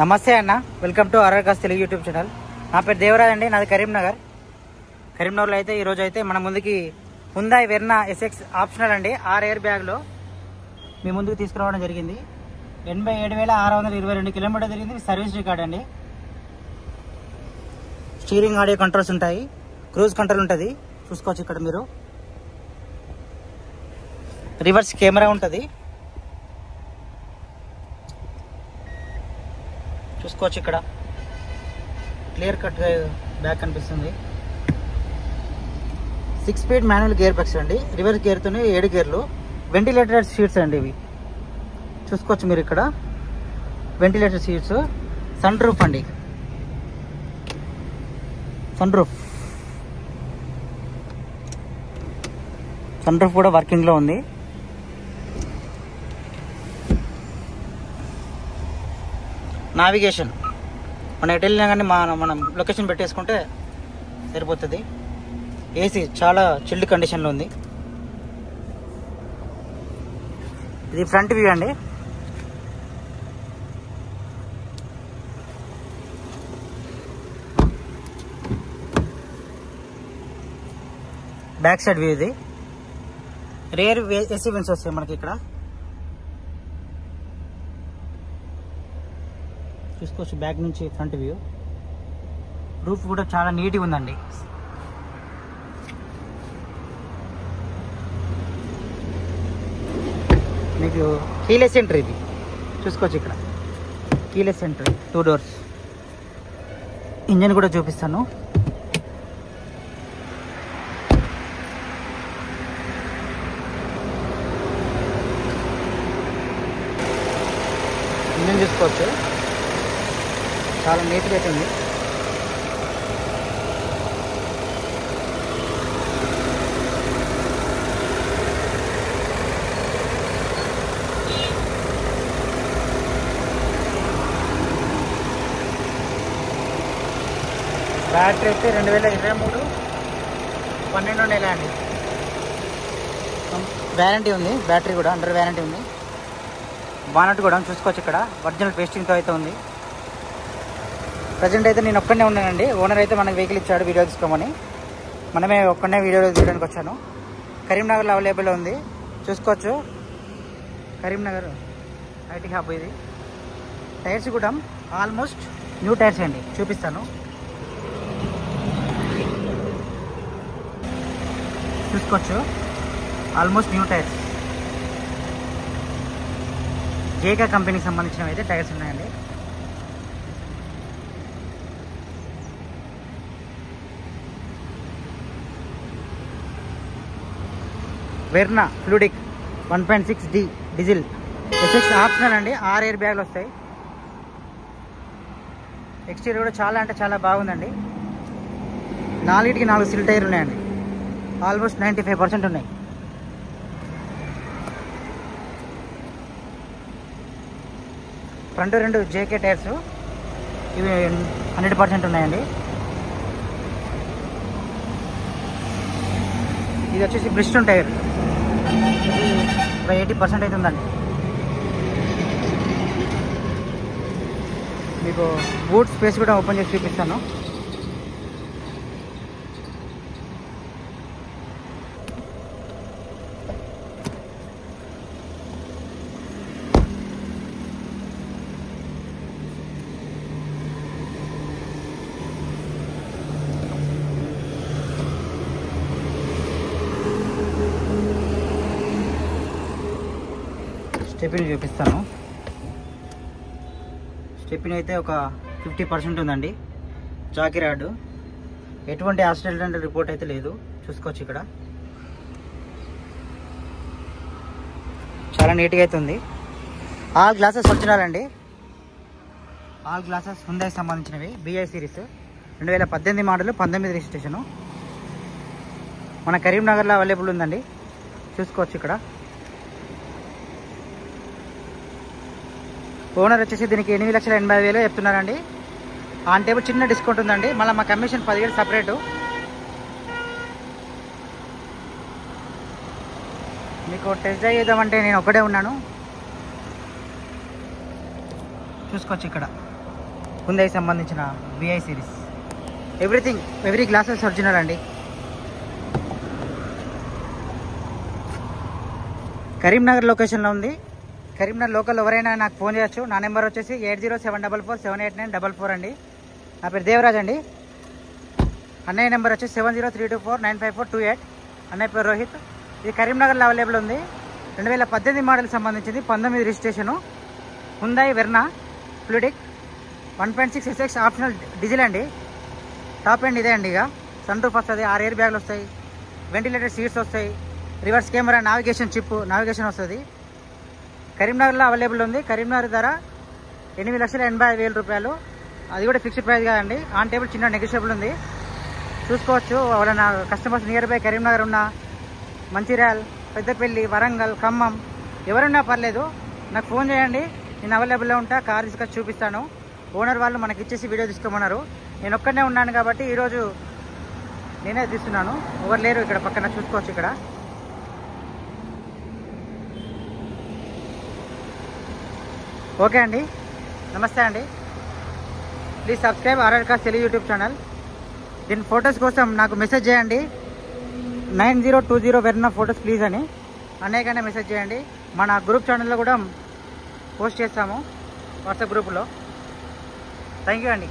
నమస్తే అన్న, welcome to RR Telugu YouTube channel. నా పేరు దేవరాజ్ అండి, నాది కరీంనగర్లో అయితే ఈరోజు అయితే మన ముందుకి హుందాయ్ వెర్నా ఎస్ఎక్స్ ఆప్షనల్ అండి 6 ఎయిర్ బ్యాగ్లో మీ ముందుకు తీసుకురావడం జరిగింది. 87,622 కిలోమీటర్ జరిగింది. సర్వీస్ రికార్డ్ అండి. స్టీరింగ్ ఆడియో కంట్రోల్స్ ఉంటాయి, క్రూజ్ కంట్రోల్ ఉంటుంది, చూసుకోవచ్చు ఇక్కడ మీరు. రివర్స్ కెమెరా ఉంటుంది, చూసుకోవచ్చు. ఇక్కడ క్లియర్ కట్ బ్యాక్ కనిపిస్తుంది. 6 స్పీడ్ మాన్యువల్ గేర్ బాక్స్ అండి. రివర్స్ గేర్తోనే 7 గేర్లు. వెంటిలేటెడ్ సీట్స్ అండి ఇవి, చూసుకోవచ్చు మీరు. ఇక్కడ వెంటిలేటెడ్ సీట్స్. సన్ రూఫ్ అండి, సన్ రూఫ్ కూడా వర్కింగ్లో ఉంది. నావిగేషన్ మనం ఎటు వెళ్ళినా కానీ మనం లొకేషన్ పెట్టేసుకుంటే సరిపోతుంది. ఏసీ చాలా చిల్డ్ కండిషన్లో ఉంది. ఇది ఫ్రంట్ వ్యూ అండి. బ్యాక్ సైడ్ వ్యూ ఇది. రేర్ ఏసీ వెంట్స్ వస్తాయి మనకి ఇక్కడ, చూసుకోవచ్చు. బ్యాక్ నుంచి ఫ్రంట్ వ్యూ. రూఫ్ కూడా చాలా నీట్గా ఉందండి. మీకు కీలెస్ ఎంట్రీ ఇది, చూసుకోవచ్చు. ఇక్కడ కీలెస్ ఎంట్రీ, 2 డోర్స్. ఇంజన్ కూడా చూపిస్తాను. ఇంజన్ చూసుకోవచ్చు, చాలా నీట్గా అయితే ఉంది. బ్యాటరీ అయితే 2023 12వ నెల అండి. వ్యారంటీ ఉంది, బ్యాటరీ కూడా అండర్ వ్యారంటీ ఉంది. బానట్ కూడా చూసుకోవచ్చు. ఇక్కడ ఒరిజినల్ పేస్టింగ్తో అయితే ఉంది. ప్రజెంట్ అయితే నేను ఒక్కనే ఉన్నానండి. ఓనర్ అయితే మనకు వెహికల్ ఇచ్చాడు వీడియో తీసుకోమని. మనమే ఒక్కనే వీడియో తీయడానికి వచ్చాను. కరీంనగర్లో అవైలబుల్ ఉంది, చూసుకోవచ్చు. కరీంనగర్ ఐటీ హబ్ ఇది. టైర్స్ కూడా ఆల్మోస్ట్ న్యూ టైర్స్ అండి, చూపిస్తాను. చూసుకోవచ్చు, ఆల్మోస్ట్ న్యూ టైర్స్. జేకా కంపెనీకి సంబంధించినవి అయితే టైర్స్ ఉన్నాయండి. Verna fluidic 1.6D diesel SX optional అండి. 6 ఎయిర్ బ్యాగ్లు వస్తాయి. ఎక్స్టీరియర్ కూడా చాలా అంటే చాలా బాగుందండి. 4కి 4 సిల్ టైర్లు ఉన్నాయండి. ఆల్మోస్ట్ 95% ఉన్నాయి. ఫ్రంట్ 2 జేకే టైర్స్, ఇవి 100% ఉన్నాయండి. ఇది వచ్చేసి బ్రిస్టన్ టైర్, ఇది 80% అయితే ఉందండి. మీకు బూట్ స్పేస్ కూడా ఓపెన్ చేసి చూపిస్తాను. స్టెప్ని చూపిస్తాను. స్టెప్ని అయితే ఒక 50% ఉందండి. జాకీ రాడ్, ఎటువంటి యాక్సిడెంట్ రిపోర్ట్ అయితే లేదు, చూసుకోవచ్చు. ఇక్కడ చాలా నీట్గా అయితే ఉంది. All glasses original. All glasses హుందాయ్ సంబంధించినవి. BI series 2018 model, 19 registration. మన కరీంనగర్లో అవైలబుల్ ఉందండి, చూసుకోవచ్చు. ఇక్కడ ఓనర్ వచ్చేసి దీనికి 8,80,000 చెప్తున్నారండి. ఆన్ టేబుల్ చిన్న డిస్కౌంట్ ఉందండి. మళ్ళీ మా కమిషన్ 10,000 సపరేటు. మీకు టెస్ట్ డ్రైవ్ చేద్దామంటే నేను ఒకటే ఉన్నాను, చూసుకోవచ్చు. ఇక్కడ హుందాయికి సంబంధించిన V I series. Everything, every glasses original అండి. కరీంనగర్ లొకేషన్లో ఉంది. కరీంనగర్ లోకల్ ఎవరైనా నాకు ఫోన్ చేయొచ్చు. నా నెంబర్ వచ్చేసి 8074478944 అండి. నా పేరు దేవరాజ్ అండి. అన్నయ్య నెంబర్ వచ్చేసి 7032495428. అన్నయ్య పేరు రోహిత్. ఇది కరీంనగర్లో అవైలబుల్ ఉంది. 2018 మోడల్కి సంబంధించింది. 19 registration. హుందాయ్ Verna fluidic 1.6 SX optional diesel అండి. టాప్ ఎండ్ ఇదే అండి. ఇక సన్ రూఫ్ వస్తుంది, 6 ఎయిర్ బ్యాగ్లు వస్తాయి, వెంటిలేటెడ్ సీట్స్ వస్తాయి, reverse camera, navigation chip, navigation వస్తుంది. కరీంనగర్లో అవైలబుల్ ఉంది. కరీంనగర్ ధర 8,85,000 రూపాయలు. అది కూడా ఫిక్స్డ్ ప్రైస్ కాదండి. ఆన్ టేబుల్ చిన్న నెగోషియబుల్ ఉంది. చూసుకోవచ్చు. ఎవరైనా కస్టమర్స్ నియర్ బై కరీంనగర్ ఉన్న, మంచిర్యాల్, పెద్దపల్లి, వరంగల్, ఖమ్మం ఎవరున్నా పర్లేదు, నాకు ఫోన్ చేయండి. నేను అవైలబుల్లో ఉంటా. కార్ తీసుకొచ్చి చూపిస్తాను. ఓనర్ వాళ్ళు మనకి ఇచ్చేసి వీడియో తీసుకోమన్నారు. నేను ఒక్కనే ఉన్నాను కాబట్టి ఈరోజు నేనే తీస్తున్నాను. ఎవరు లేరు ఇక్కడ పక్కన. చూసుకోవచ్చు ఇక్కడ. ఓకే అండి, నమస్తే అండి. Please subscribe R R cars Telugu YouTube channel. దీని ఫొటోస్ కోసం నాకు మెసేజ్ చేయండి. 9020 వెర్నా ఫొటోస్ ప్లీజ్ అని అనేకనే మెసేజ్ చేయండి. మన గ్రూప్ ఛానల్లో కూడా పోస్ట్ చేస్తాము, వాట్సాప్ గ్రూపులో. థ్యాంక్ యూ అండి.